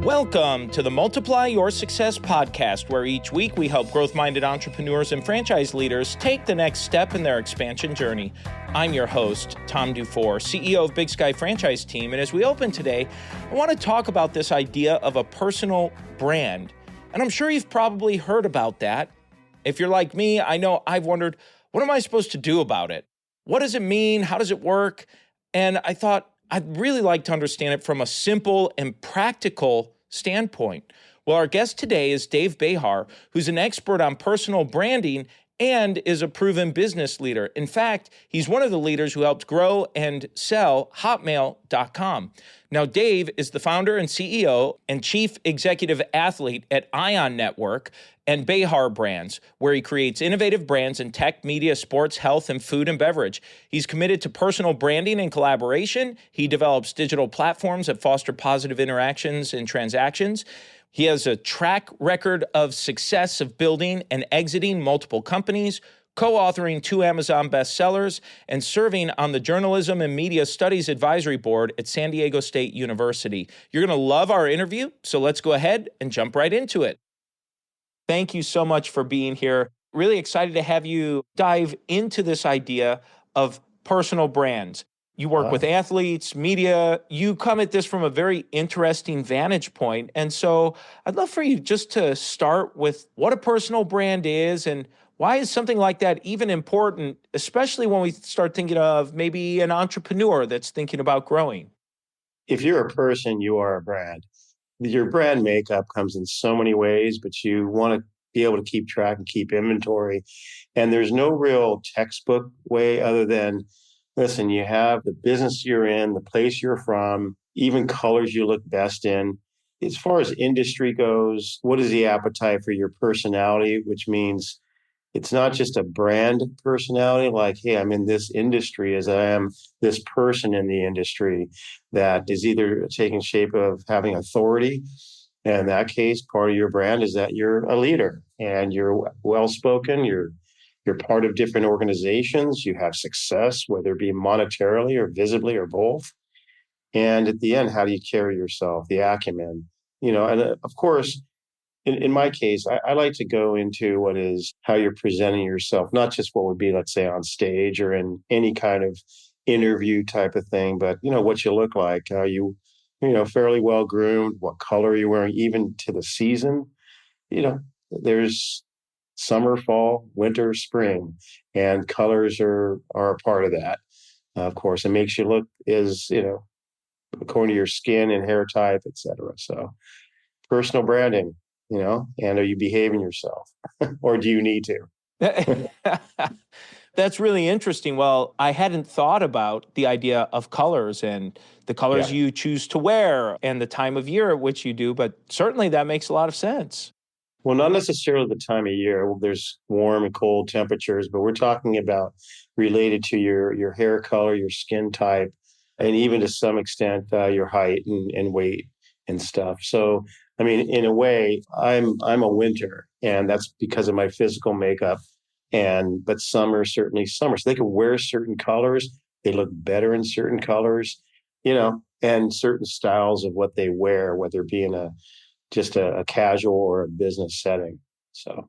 Welcome to the Multiply Your Success podcast, where each week we help growth-minded entrepreneurs and franchise leaders take the next step in their expansion journey. I'm your host, Tom Dufour, CEO of Big Sky Franchise Team, and as we open today, I want to talk about this idea of a personal brand. And I'm sure you've probably heard about that. If you're like me, I know I've wondered, what am I supposed to do about it? What does it mean? How does it work? And I thought, I'd really like to understand it from a simple and practical standpoint. Well, our guest today is Dave Behar, who's an expert on personal branding and is a proven business leader. In fact, he's one of the leaders who helped grow and sell Hotmail.com. Now, Dave is the founder and CEO and chief executive athlete at Ion Network and Behar Brands, where he creates innovative brands in tech, media, sports, health, and food and beverage. He's committed to personal branding and collaboration. He develops digital platforms that foster positive interactions and transactions. He has a track record of success of building and exiting multiple companies, co-authoring 2 Amazon bestsellers, and serving on the Journalism and Media Studies Advisory Board at San Diego State University. You're going to love our interview, so let's go ahead and jump right into it. Thank you so much for being here. Really excited to have you dive into this idea of personal brands. You work with athletes, media. You come at this from a very interesting vantage point. And so I'd love for you just to start with what a personal brand is and why is something like that even important, especially when we start thinking of maybe an entrepreneur that's thinking about growing. If you're a person, you are a brand. Your brand makeup comes in so many ways, but you want to be able to keep track and keep inventory. And there's no real textbook way other than, listen, you have the business you're in, the place you're from, even colors you look best in. As far as industry goes, what is the appetite for your personality, which means it's not just a brand personality, like, hey, I'm in this industry as I am this person in the industry that is either taking shape of having authority. And in that case, part of your brand is that you're a leader and you're well-spoken, you're part of different organizations, you have success, whether it be monetarily or visibly or both. And at the end, how do you carry yourself, the acumen? And of course, in my case, I like to go into what is how you're presenting yourself, not just what would be, let's say, on stage or in any kind of interview type of thing, but, what you look like. Are you, fairly well groomed? What color are you wearing? Even to the season, there's summer, fall, winter, spring, and colors are a part of that. Of course, it makes you look according to your skin and hair type, et cetera. So personal branding. And are you behaving yourself or do you need to? That's really interesting. Well, I hadn't thought about the idea of colors and the colors you choose to wear and the time of year at which you do, but certainly that makes a lot of sense. Well, not necessarily the time of year. There's warm and cold temperatures, but we're talking about related to your hair color, your skin type, and even to some extent your height and weight and stuff. So, I mean, in a way, I'm a winter, and that's because of my physical makeup. But summer, certainly summer. So they can wear certain colors. They look better in certain colors, and certain styles of what they wear, whether it be in just a casual or a business setting. So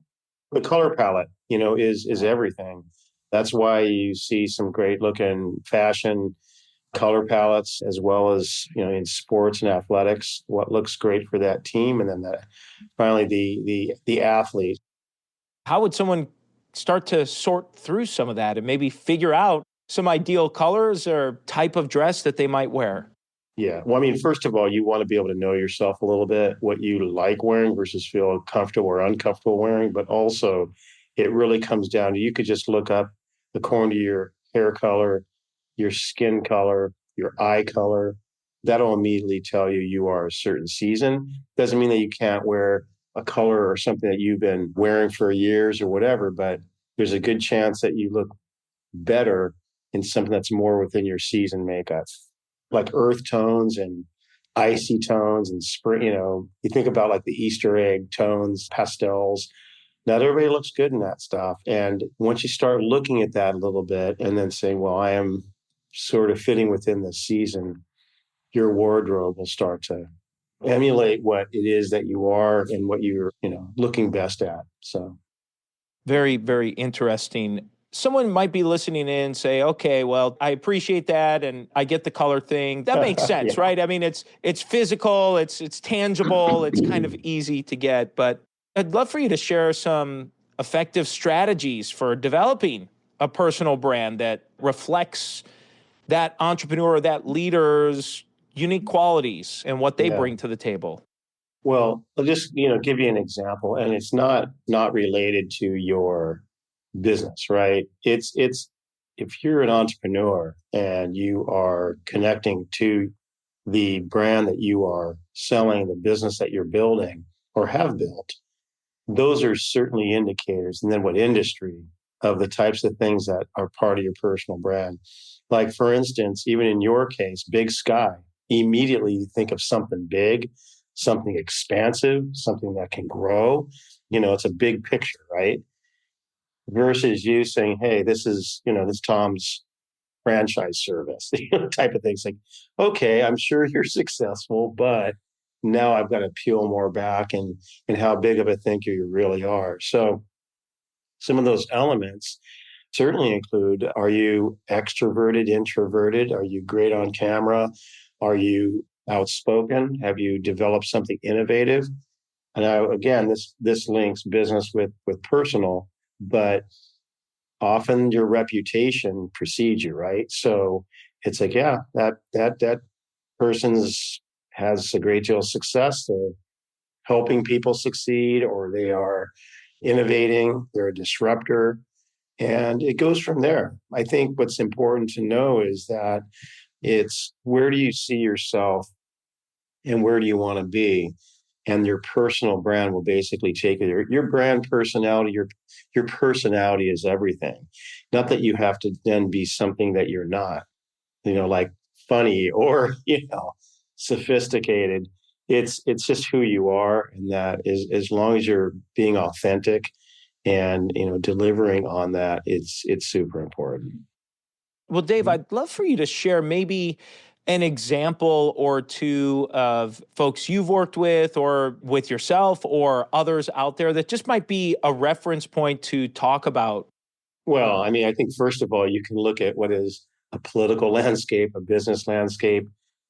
the color palette, is everything. That's why you see some great looking fashion color palettes, as well as, in sports and athletics, what looks great for that team. And then finally, the athlete. How would someone start to sort through some of that and maybe figure out some ideal colors or type of dress that they might wear? Yeah. Well, I mean, first of all, you want to be able to know yourself a little bit, what you like wearing versus feel comfortable or uncomfortable wearing. But also, it really comes down to, you could just look up according to your hair color, your skin color, your eye color. That'll immediately tell you are a certain season. Doesn't mean that you can't wear a color or something that you've been wearing for years or whatever, but there's a good chance that you look better in something that's more within your season makeup, like earth tones and icy tones and spring. You think about like the Easter egg tones, pastels. Not everybody looks good in that stuff. And once you start looking at that a little bit and then saying, well, I am sort of fitting within the season, your wardrobe will start to emulate what it is that you are and what you're, looking best at. So, Very, very interesting. Someone might be listening in and say, okay, well, I appreciate that and I get the color thing. That makes yeah, sense, right? I mean, it's physical, it's tangible, it's kind of easy to get, but I'd love for you to share some effective strategies for developing a personal brand that reflects that entrepreneur, that leader's unique qualities and what they yeah. bring to the table. Well, I'll just, give you an example, and it's not related to your business, right? It's if you're an entrepreneur and you are connecting to the brand that you are selling, the business that you're building or have built, those are certainly indicators. And then what industry of the types of things that are part of your personal brand. Like, for instance, even in your case, Big Sky, immediately you think of something big, something expansive, something that can grow. It's a big picture, right? Versus you saying, hey, this Tom's franchise service, type of things. Like, okay, I'm sure you're successful, but now I've got to peel more back and how big of a thinker you really are. So some of those elements certainly include, are you extroverted, introverted? Are you great on camera? Are you outspoken? Have you developed something innovative? And again, this links business with personal, but often your reputation precedes you, right? So it's like, yeah, that person's has a great deal of success. They're helping people succeed, or they are innovating. They're a disruptor, and it goes from there. I think what's important to know is that it's, where do you see yourself and where do you want to be? And your personal brand will basically take it. Your brand personality, your personality is everything. Not that you have to then be something that you're not, like funny or, sophisticated. It's just who you are. And that is, as long as you're being authentic and, delivering on that, it's super important. Well, Dave, I'd love for you to share maybe an example or two of folks you've worked with or with yourself or others out there that just might be a reference point to talk about. Well, I mean, I think first of all, you can look at what is a political landscape, a business landscape,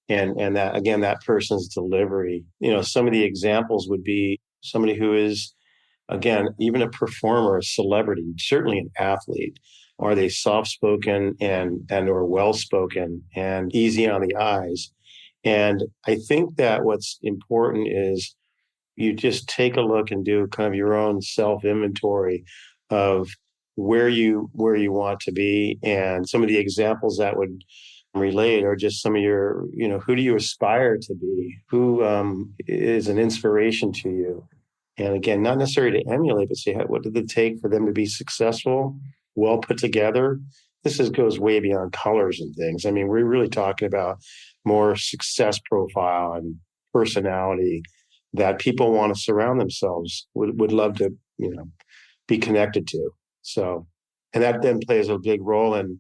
and that, again, that person's delivery. Some of the examples would be somebody who is, again, even a performer, a celebrity, certainly an athlete. Are they soft spoken and or well spoken and easy on the eyes? And I think that what's important is you just take a look and do kind of your own self inventory of where you want to be. And some of the examples that would relate are just some of your, who do you aspire to be? Who is an inspiration to you? And again, not necessarily to emulate, but say, what did it take for them to be successful, well put together? Goes way beyond colors and things. I mean, we're really talking about more success profile and personality that people want to surround themselves, would love to, be connected to. So, and that then plays a big role in,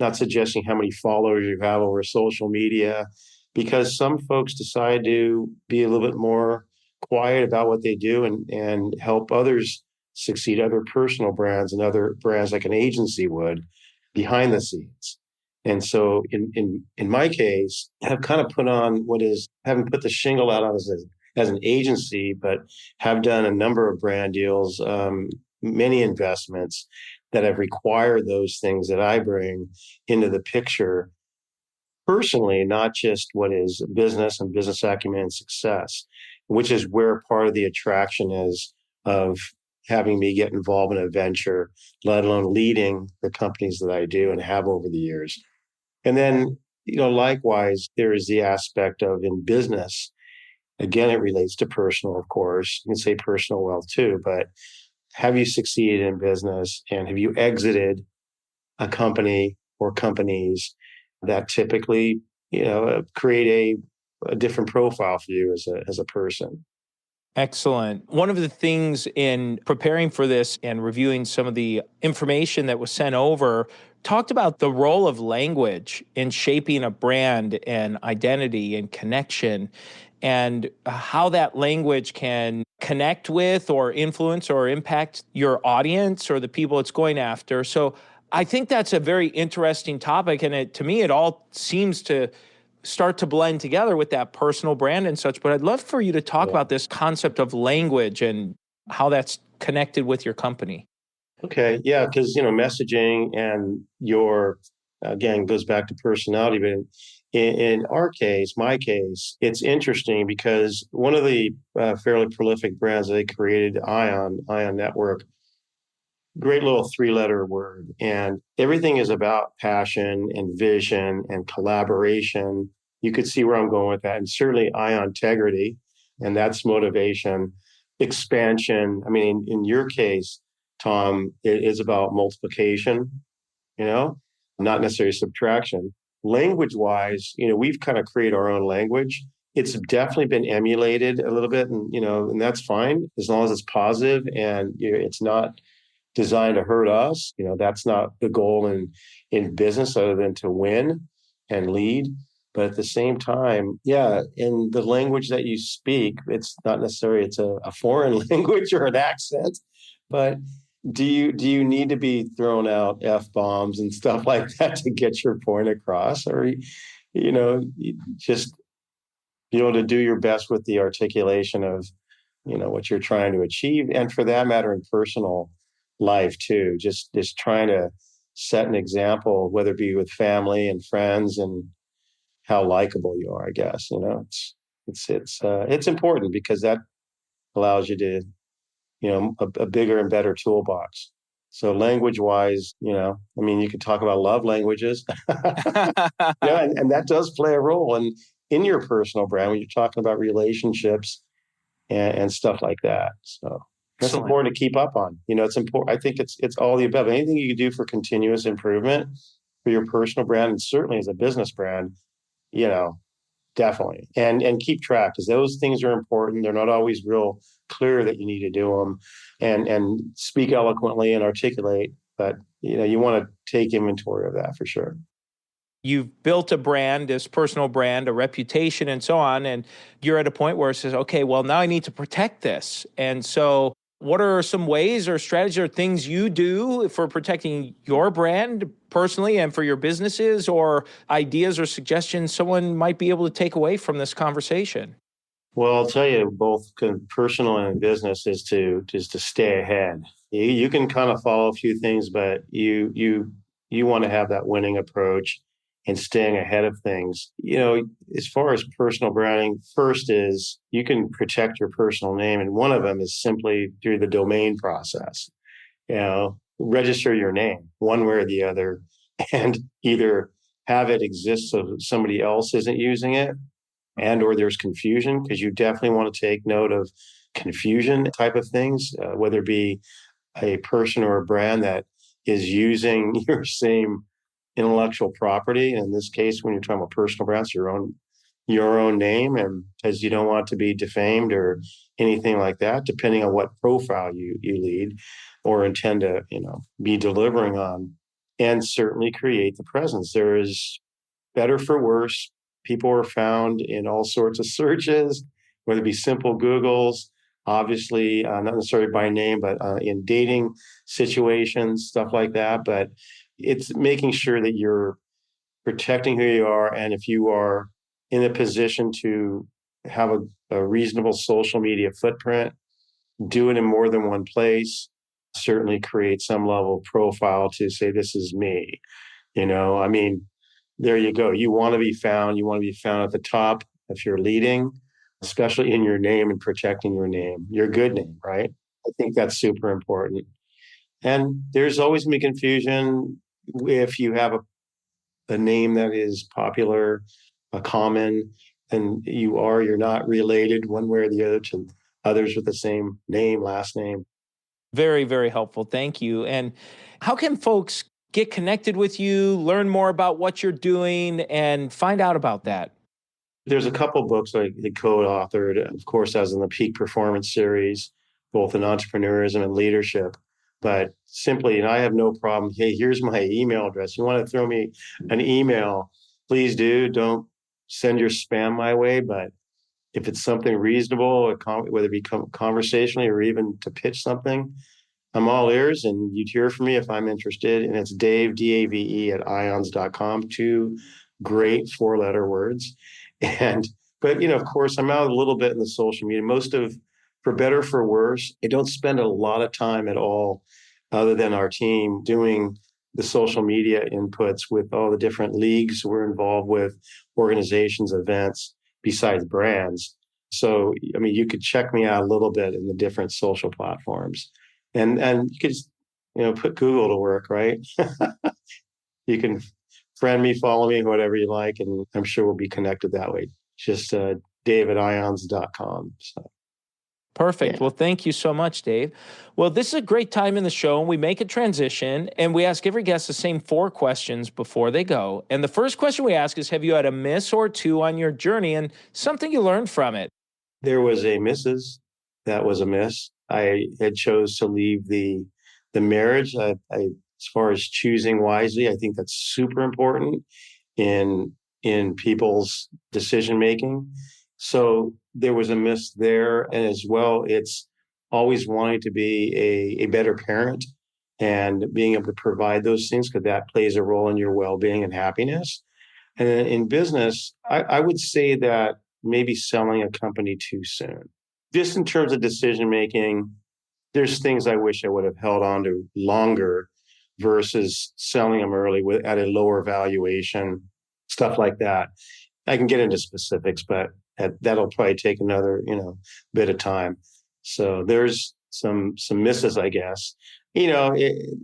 not suggesting how many followers you have over social media, because some folks decide to be a little bit more quiet about what they do and help others succeed, other personal brands and other brands like an agency would, behind the scenes. And so in my case, have kind of put on what is, haven't put the shingle out on as an agency, but have done a number of brand deals, many investments that have required those things that I bring into the picture personally, not just what is business and business acumen and success, which is where part of the attraction is of having me get involved in a venture, let alone leading the companies that I do and have over the years. And then, likewise, there is the aspect of, in business, again, it relates to personal, of course. You can say personal wealth too, but have you succeeded in business and have you exited a company or companies that typically, create a different profile for you as a person? Excellent. One of the things in preparing for this and reviewing some of the information that was sent over talked about the role of language in shaping a brand and identity and connection. and how that language can connect with or influence or impact your audience or the people it's going after. So I think that's a very interesting topic. And to me, it all seems to start to blend together with that personal brand and such. But I'd love for you to talk Yeah. about this concept of language and how that's connected with your company. Okay. Yeah. Because, messaging and your, again, goes back to personality. But in our case, my case, it's interesting because one of the fairly prolific brands that they created, Ion Network, great little three-letter word. And everything is about passion and vision and collaboration. You could see where I'm going with that. And certainly Ion Integrity, and that's motivation, expansion. I mean, in your case, Tom, it is about multiplication, you know, not necessarily subtraction. Language wise, we've kind of created our own language. It's definitely been emulated a little bit, and that's fine as long as it's positive and it's not designed to hurt us. That's not the goal in business other than to win and lead. But at the same time, yeah, in the language that you speak, it's not necessarily it's a foreign language or an accent, but do you need to be throwing out F bombs and stuff like that to get your point across? Or you just be able to do your best with the articulation of what you're trying to achieve, and for that matter in personal life too, just trying to set an example, whether it be with family and friends, and how likable you are. I guess it's important because that allows you to a bigger and better toolbox. So language wise, I mean, you could talk about love languages. Yeah, and that does play a role in your personal brand when you're talking about relationships and stuff like that. So that's Excellent. important to keep up on. It's important. I think it's all the above. Anything you can do for continuous improvement for your personal brand, and certainly as a business brand, you know, definitely. And keep track, because those things are important. They're not always real clear that you need to do them, and speak eloquently and articulate. But you want to take inventory of that for sure. You've built a brand, this personal brand, a reputation, and so on. And you're at a point where it says, okay, well, now I need to protect this. And so, what are some ways or strategies or things you do for protecting your brand personally and for your businesses, or ideas or suggestions someone might be able to take away from this conversation? Well, I'll tell you, both personal and business is to stay ahead. You can kind of follow a few things, but you want to have that winning approach and staying ahead of things. As far as personal branding, first is you can protect your personal name, and one of them is simply through the domain process. Register your name one way or the other, and either have it exist so somebody else isn't using it, and or there's confusion, because you definitely want to take note of confusion type of things, whether it be a person or a brand that is using your same intellectual property. In this case, when you're talking about personal brands, your own name, and because you don't want to be defamed or anything like that, depending on what profile you lead or intend to be delivering on, and certainly create the presence. There is, better for worse, people are found in all sorts of searches, whether it be simple Googles, obviously, not necessarily by name, but in dating situations, stuff like that. But it's making sure that you're protecting who you are. And if you are in a position to have a reasonable social media footprint, do it in more than one place, certainly create some level of profile to say, this is me. I mean, there you go. You want to be found. You want to be found at the top if you're leading, especially in your name and protecting your name, your good name, right? I think that's super important. And there's always going to be confusion if you have a name that is popular, a common, and you're not related one way or the other to others with the same name, last name. Very, very helpful. Thank you. And how can folks get connected with you, learn more about what you're doing, and find out about that? There's a couple books I co-authored, of course, as in the Peak Performance series, both in entrepreneurism and leadership. But simply, and I have no problem. Hey, here's my email address. You want to throw me an email? Please do. Don't send your spam my way, but if it's something reasonable, whether it be conversationally or even to pitch something, I'm all ears, and you'd hear from me if I'm interested. And it's Dave, Dave, at ions.com, two great four-letter words. And, but, of course, I'm out a little bit in the social media. For better or for worse, I don't spend a lot of time at all, other than our team, doing the social media inputs with all the different leagues we're involved with, organizations, events, besides brands. So, I mean, you could check me out a little bit in the different social platforms. And you could just, put Google to work, right? You can friend me, follow me, whatever you like, and I'm sure we'll be connected that way. Just Dave@ions.com. So, Perfect. yeah. Well, thank you so much, Dave. Well, this is a great time in the show, and we make a transition, and we ask every guest the same 4 questions before they go. And the first question we ask is, have you had a miss or two on your journey and something you learned from it? There was a missus. That was a miss. I had chose to leave the marriage. As far as choosing wisely, I think that's super important in people's decision making. So there was a miss there, and as well, it's always wanting to be a better parent and being able to provide those things, because that plays a role in your well-being and happiness. And then in business, I would say that maybe selling a company too soon. Just in terms of decision making, there's things I wish I would have held on to longer versus selling them early at a lower valuation, stuff like that. I can get into specifics, but that'll probably take another, bit of time. So there's some misses, I guess. You know, it,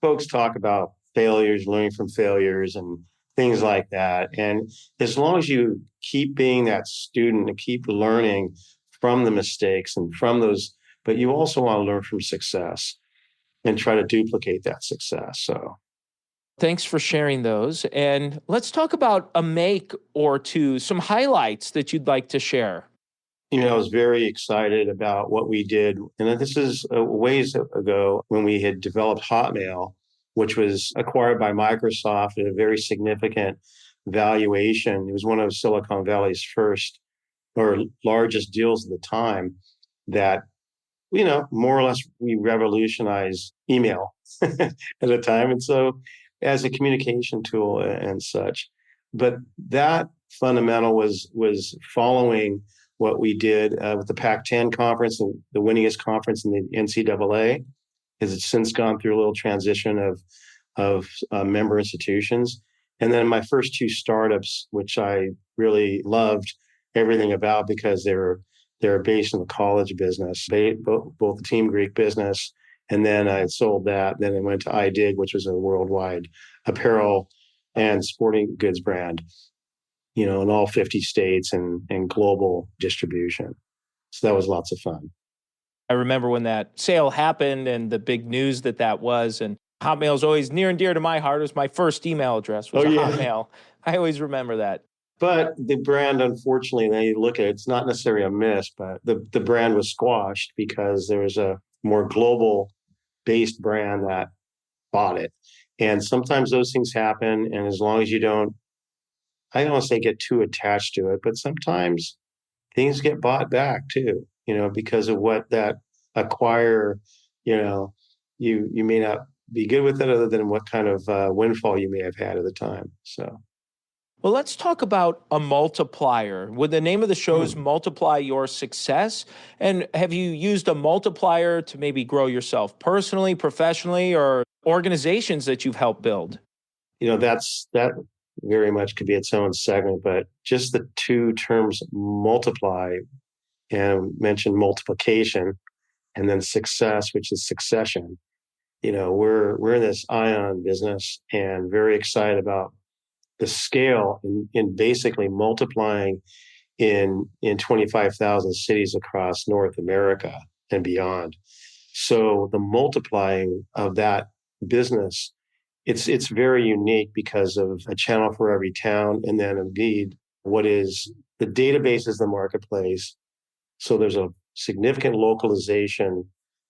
Folks talk about failures, learning from failures, and things like that. And as long as you keep being that student and keep learning from the mistakes and from those, but you also want to learn from success and try to duplicate that success. So, Thanks for sharing those. And let's talk about a make or two, some highlights that you'd like to share. I was very excited about what we did. And this is a ways ago when we had developed Hotmail, which was acquired by Microsoft at a very significant valuation. It was one of Silicon Valley's first or largest deals at the time that, more or less we revolutionized email at the time. And so as a communication tool and such. But that fundamental was following what we did with the Pac-10 conference, the winningest conference in the NCAA, has since gone through a little transition of member institutions. And then my first 2 startups, which I really loved everything about because they're based in the college business, both the Team Greek business, and then I sold that. Then I went to iDig, which was a worldwide apparel and sporting goods brand, in all 50 states and global distribution. So that was lots of fun. I remember when that sale happened and the big news that was, and Hotmail is always near and dear to my heart. It was my first email address was Oh, a yeah. Hotmail. I always remember that. But the brand, unfortunately, when you look at it, it's not necessarily a miss, but the brand was squashed because there was a more global based brand that bought it. And sometimes those things happen. And as long as I don't want to say get too attached to it, but sometimes things get bought back too, because of what that acquire, you may not be good with it other than what kind of windfall you may have had at the time. So, Well, let's talk about a multiplier. Would the name of the show is Multiply Your Success? And have you used a multiplier to maybe grow yourself personally, professionally, or organizations that you've helped build? that very much could be its own segment, but just the 2 terms multiply and mention multiplication and then success, which is succession. We're in this ion business and very excited about the scale in basically multiplying in 25,000 cities across North America and beyond. So the multiplying of that business, it's very unique because of a channel for every town, and then indeed what is the database is the marketplace. So there's a significant localization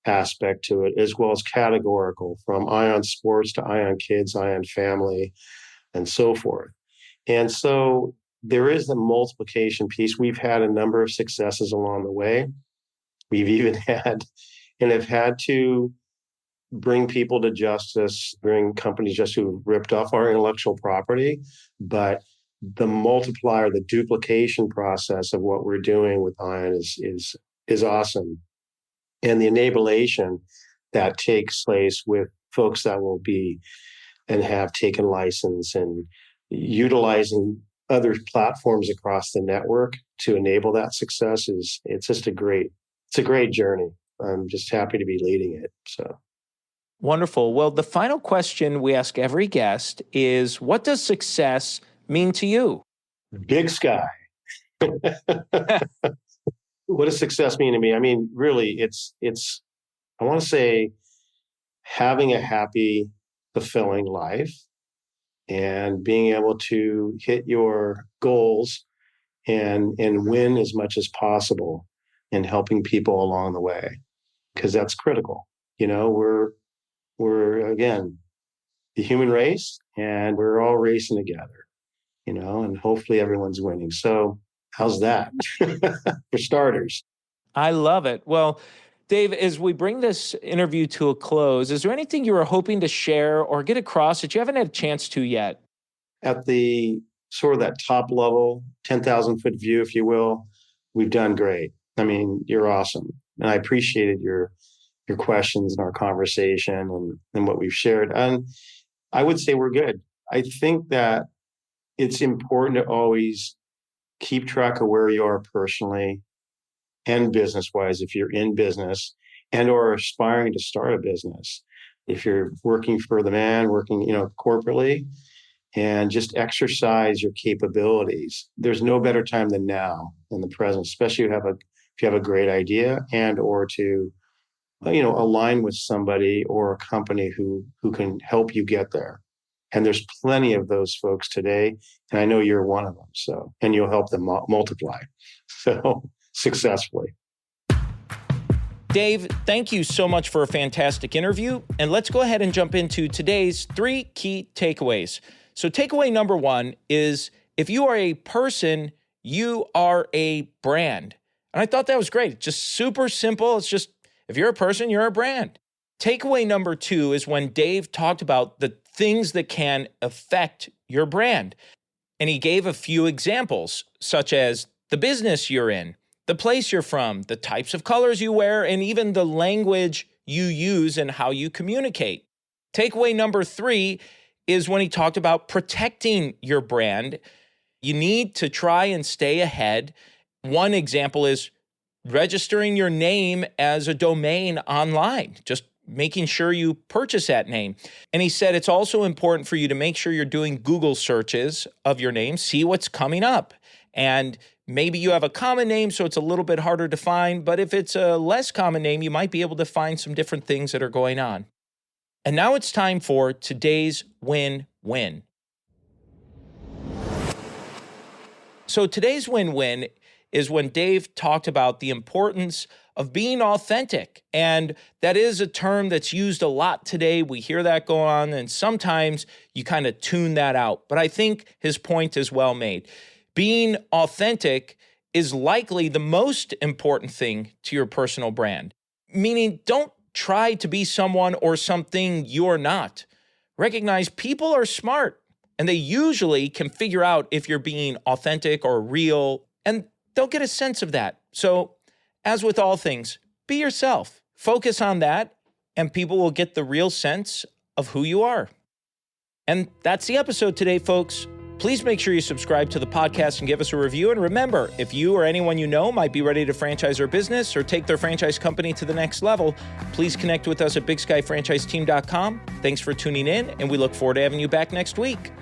aspect to it, as well as categorical, from Ion Sports to Ion Kids, Ion Family, and so forth. And so there is the multiplication piece. We've had a number of successes along the way. We've even had and have had to bring people to justice, bring companies just who ripped off our intellectual property. But the multiplier, the duplication process of what we're doing with Ion is awesome. And the enablation that takes place with folks that will be and have taken license and utilizing other platforms across the network to enable that success it's a great journey. I'm just happy to be leading it. So Wonderful. Well, the final question we ask every guest is, what does success mean to you? big sky. What does success mean to me? I mean, really, it's I want to say having a happy, fulfilling life and being able to hit your goals and win as much as possible and helping people along the way, because that's critical. We're again the human race, and we're all racing together, and hopefully everyone's winning. So how's that for starters? I love it. Well, Dave, as we bring this interview to a close, is there anything you were hoping to share or get across that you haven't had a chance to yet? At the sort of that top level, 10,000-foot view, if you will, we've done great. I mean, you're awesome. And I appreciated your questions and our conversation and what we've shared. And I would say we're good. I think that it's important to always keep track of where you are personally and business-wise, if you're in business and or aspiring to start a business. If you're working for the man, working, corporately, and just exercise your capabilities. There's no better time than now, in the present, especially if you have a great idea and or to align with somebody or a company who can help you get there. And there's plenty of those folks today, and I know you're one of them. So, and you'll help them multiply so successfully. Dave, thank you so much for a fantastic interview. And let's go ahead and jump into today's 3 key takeaways. So takeaway number 1 is, if you are a person, you are a brand. And I thought that was great. Just super simple. It's just, if you're a person, you're a brand. Takeaway number 2 is when Dave talked about the things that can affect your brand. And he gave a few examples, such as the business you're in, the place you're from, the types of colors you wear, and even the language you use and how you communicate. Takeaway number 3 is when he talked about protecting your brand. You need to try and stay ahead. One example is registering your name as a domain online, just making sure you purchase that name. And he said it's also important for you to make sure you're doing Google searches of your name, see what's coming up. And maybe you have a common name, so it's a little bit harder to find, but if it's a less common name, you might be able to find some different things that are going on. And now it's time for today's win-win. So today's win-win is when Dave talked about the importance of being authentic. And that is a term that's used a lot today. We hear that go on, and sometimes you kind of tune that out. But I think his point is well made. Being authentic is likely the most important thing to your personal brand. Meaning, don't try to be someone or something you're not. Recognize people are smart, and they usually can figure out if you're being authentic or real, and they'll get a sense of that. So, as with all things, be yourself. Focus on that, and people will get the real sense of who you are. And that's the episode today, folks. Please make sure you subscribe to the podcast and give us a review. And remember, if you or anyone you know might be ready to franchise their business or take their franchise company to the next level, please connect with us at BigSkyFranchiseTeam.com. Thanks for tuning in, and we look forward to having you back next week.